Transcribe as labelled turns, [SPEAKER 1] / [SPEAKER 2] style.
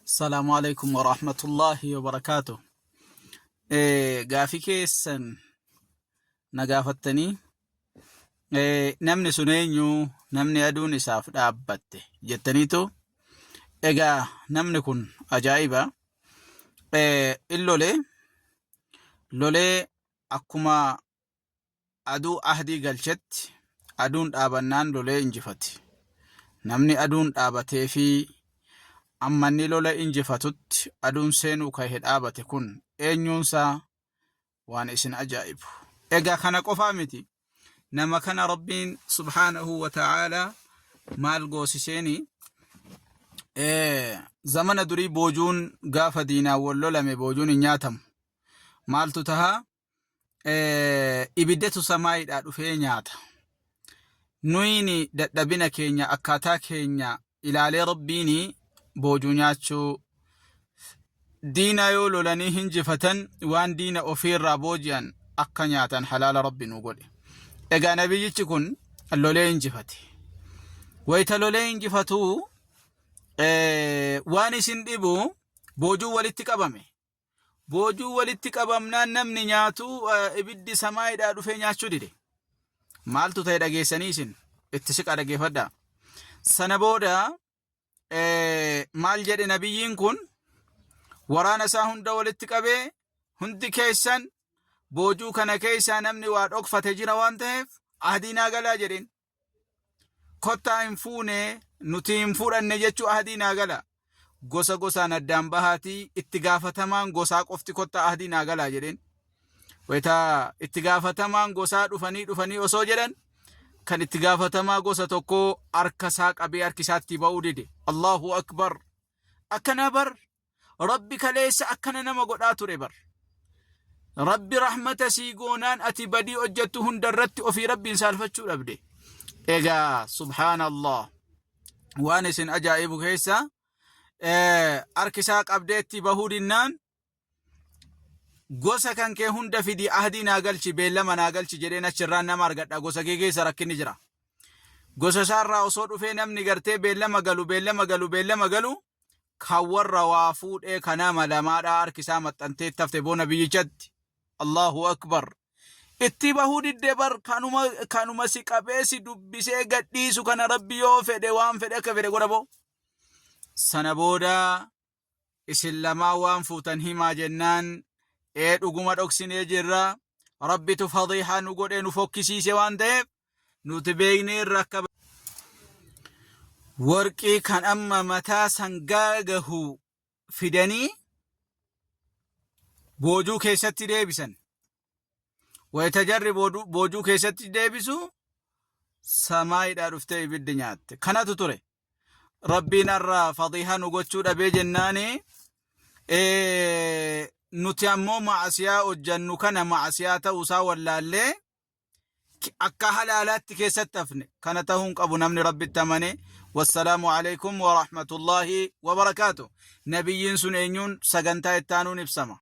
[SPEAKER 1] السلام عليكم ورحمة الله وبركاته. قافي كيسن نقافتني نمني سنينيو نمني أدوني ساف دابته جتنيتو إيجا نمني كن أجايبا اللولي أكما أدو أهدي قلشت أدون دابنان لولي انجفتي نمني أدون دابته في ammanni lola injifatutti aduun seenuu ka hedhaabate kun eenyuunsaa waan isin ajaa'ibu. Egaa kana qofaa miti nama kana rabbiin subhaanahu wa ta'aalaa maal goosiseeni zamana durii boojuun gaafa diinaa wal lolame boojuun hin nyaatamu maaltu tahaa ibiddetu samaayiidhaa dhufee nyaata. Nuyini dadhabina keenya akkaataa keenya ilaalee rabbiini boojuu nyaachuu diina yoo lolanii hinjifatan waan diina ofiirraa booji'an akka nyaatan halaala rabbi nu godhe. Egaa nabiyyichi kun lolee hinjifate. Wayita lolee hinjifatuu waan isin dhibu boojuu walitti qabame. Boojuu walitti qabamnaan namni nyaatu ibiddi samaayiidhaa dhufee nyaachuu dide. Maaltu ta'e dhageessanii isin itti siqa dhageeffadhaa. Sana booda maal jedhe nabiyyiin kun waraana isaa hunda walitti qabee hundi keessan boojuu kana keessaa namni waa dhokfate jira waan ta'eef ahdiinaa galaa jedheen. Kottaa hin fuune nuti hin fudhanne jechuu ahdiinaa gala. Gosa gosaan addaan bahaatii itti gaafatamaan gosaa qofti kottaa ahdiinaa galaa jedheen. Wayita itti gaafatamaan gosaa dhufanii osoo jedhan kan itti gaafatamaa gosa tokko harkasaa qabee harkisaatti ba'uu dide. Allahu akbar. Akkana bar rabbi kaleessa akkana nama godhaa ture bar. Rabbi rahmata sii goonaan ati badii hojjettu hundarratti ofii rabbiin saalfachuu dhabde. Egaa subhaanallah waan isin ajaa'ibu keessa harkisaa qabdeetti bahuu dinnaan gosa kan kee hunda fidi ahdii naa galchi beellama naa galchi jedheen achirraan nama argadha. Gosa kee keessa rakkinni jira. Gosa isaarraa osoo dhufee namni gartee beellama galu kan warra waa fuudhee kanama lamaadhaa harkisaa maxxantee tafte boona biyyichatti. Allahu akbar. Itti bahuu didde bar kanuma si qabee si dubbisee gadhiisu kana rabbi yoo fedhe waan fedhe akka fedhe godha boo. Sana booda isin lamaa waan fuutan himaa jennaan dhuguma dhoksinee jirra. Rabbitu fadhiihaa nu godhee nu fokkisiise waan ta'eef nuti beeknee irra akka warqii kan amma mataa sangaa gahu fidanii boojuu keessatti deebisan. Wayita jarri boojuu keessatti deebisu samaayiidhaa dhuftee ibiddi nyaatte. Kanatu ture. Rabbiin irraa fadhiihaa nu gochuu dhabee jennaani nuti ammoo maasiyaa hojjannu kana maasiyaa ta'uusaa wallaallee akka halaalaatti keessatti hafne. Kana ta'uun qabu namni rabbitti amane. Wassalaamu alaikum wa rahmatullahi wa barakaatuh. Nabiyyiin sun eenyuun sagantaa ittaanuun ibsama.